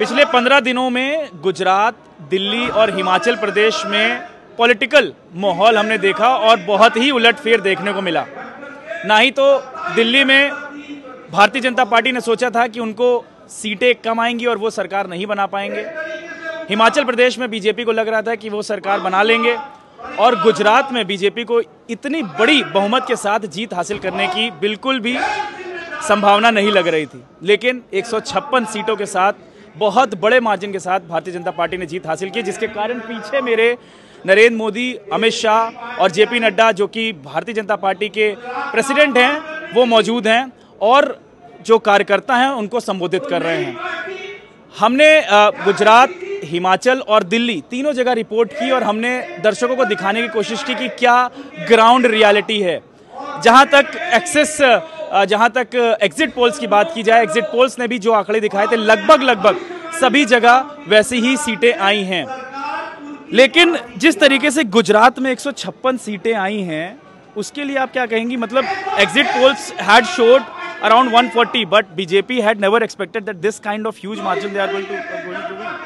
पिछले 15 दिनों में गुजरात, दिल्ली और हिमाचल प्रदेश में पॉलिटिकल माहौल हमने देखा और बहुत ही उलटफेर देखने को मिला। ना ही तो दिल्ली में भारतीय जनता पार्टी ने सोचा था कि उनको सीटें कम आएंगी और वो सरकार नहीं बना पाएंगे। हिमाचल प्रदेश में बीजेपी को लग रहा था कि वो सरकार बना लेंगे और गुजरात में बीजेपी को इतनी बड़ी बहुमत के साथ जीत हासिल करने की बिल्कुल भी संभावना नहीं लग रही थी। लेकिन 156 सीटों के साथ बहुत बड़े मार्जिन के साथ भारतीय जनता पार्टी ने जीत हासिल की, जिसके कारण पीछे मेरे नरेंद्र मोदी, अमित शाह और जेपी नड्डा जो कि भारतीय जनता पार्टी के प्रेसिडेंट हैं वो मौजूद हैं और जो कार्यकर्ता हैं उनको संबोधित कर रहे हैं। हमने गुजरात, हिमाचल और दिल्ली तीनों जगह रिपोर्ट की और हमने दर्शकों को दिखाने की कोशिश की कि क्या ग्राउंड रियलिटी है। जहां तक एग्जिट पोल्स की बात की जाए, एग्जिट पोल्स ने भी जो आंकड़े दिखाए थे लगभग सभी जगह वैसी ही सीटें आई हैं। लेकिन जिस तरीके से गुजरात में 156 सीटें आई हैं उसके लिए आप क्या कहेंगी? मतलब exit polls had showed around 140, but BJP had never expected that this kind of huge margin they are going to win.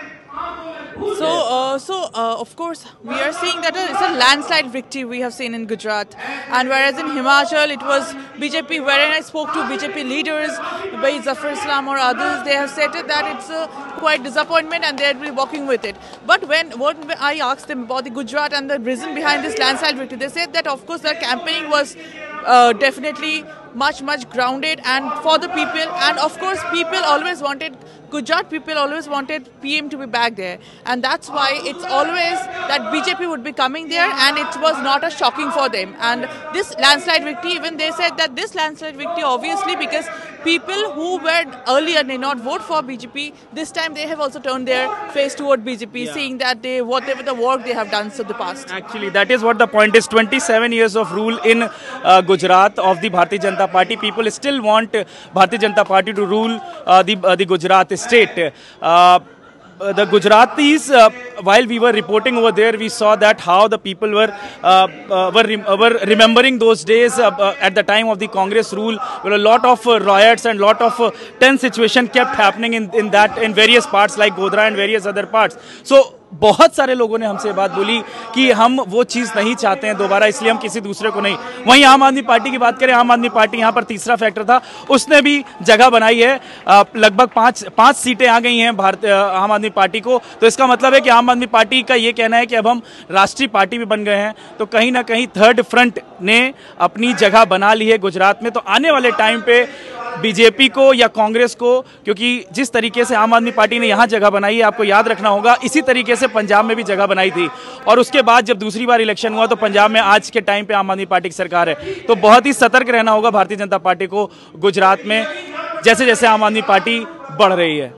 So of course we are seeing that it's a landslide victory we have seen in Gujarat, and whereas in Himachal it was BJP, wherein I spoke to BJP leaders, by Zafar Islam or others, they have said that it's a quite disappointment and they will be walking with it. But when I asked them about the Gujarat and the reason behind this landslide victory, they said that of course their campaigning was definitely much grounded and for the people, and of course Gujarat people always wanted PM to be back there, and that's why it's always that BJP would be coming there, and it was not a shocking for them. And this landslide victory, even they said that this landslide victory obviously because people who were earlier did not vote for BJP, this time they have also turned their face toward BJP, seeing that they whatever the work they have done so the past. Actually, that is what the point is. 27 years of rule in Gujarat of the Bharatiya Janata Party. People still want Bharatiya Janata Party to rule the Gujarat state. The Gujaratis, while we were reporting over there, we saw that how the people were remembering those days at the time of the Congress rule, where a lot of riots and lot of tense situation kept happening in various parts like Godhra and various other parts. So बहुत सारे लोगों ने हमसे बात बोली कि हम वो चीज़ नहीं चाहते हैं दोबारा, इसलिए हम किसी दूसरे को नहीं। वहीं आम आदमी पार्टी की बात करें, आम आदमी पार्टी यहाँ पर तीसरा फैक्टर था, उसने भी जगह बनाई है। लगभग पाँच सीटें आ गई हैं आम आदमी पार्टी को। तो इसका मतलब है कि आम आदमी पार्टी का ये कहना है कि अब हम राष्ट्रीय पार्टी भी बन गए हैं। तो कहीं ना कहीं थर्ड फ्रंट ने अपनी जगह बना ली है गुजरात में। तो आने वाले टाइम पे बीजेपी को या कांग्रेस को, क्योंकि जिस तरीके से आम आदमी पार्टी ने यहाँ जगह बनाई है, आपको याद रखना होगा इसी तरीके से पंजाब में भी जगह बनाई थी और उसके बाद जब दूसरी बार इलेक्शन हुआ तो पंजाब में आज के टाइम पे आम आदमी पार्टी की सरकार है। तो बहुत ही सतर्क रहना होगा भारतीय जनता पार्टी को गुजरात में, जैसे जैसे आम आदमी पार्टी बढ़ रही है।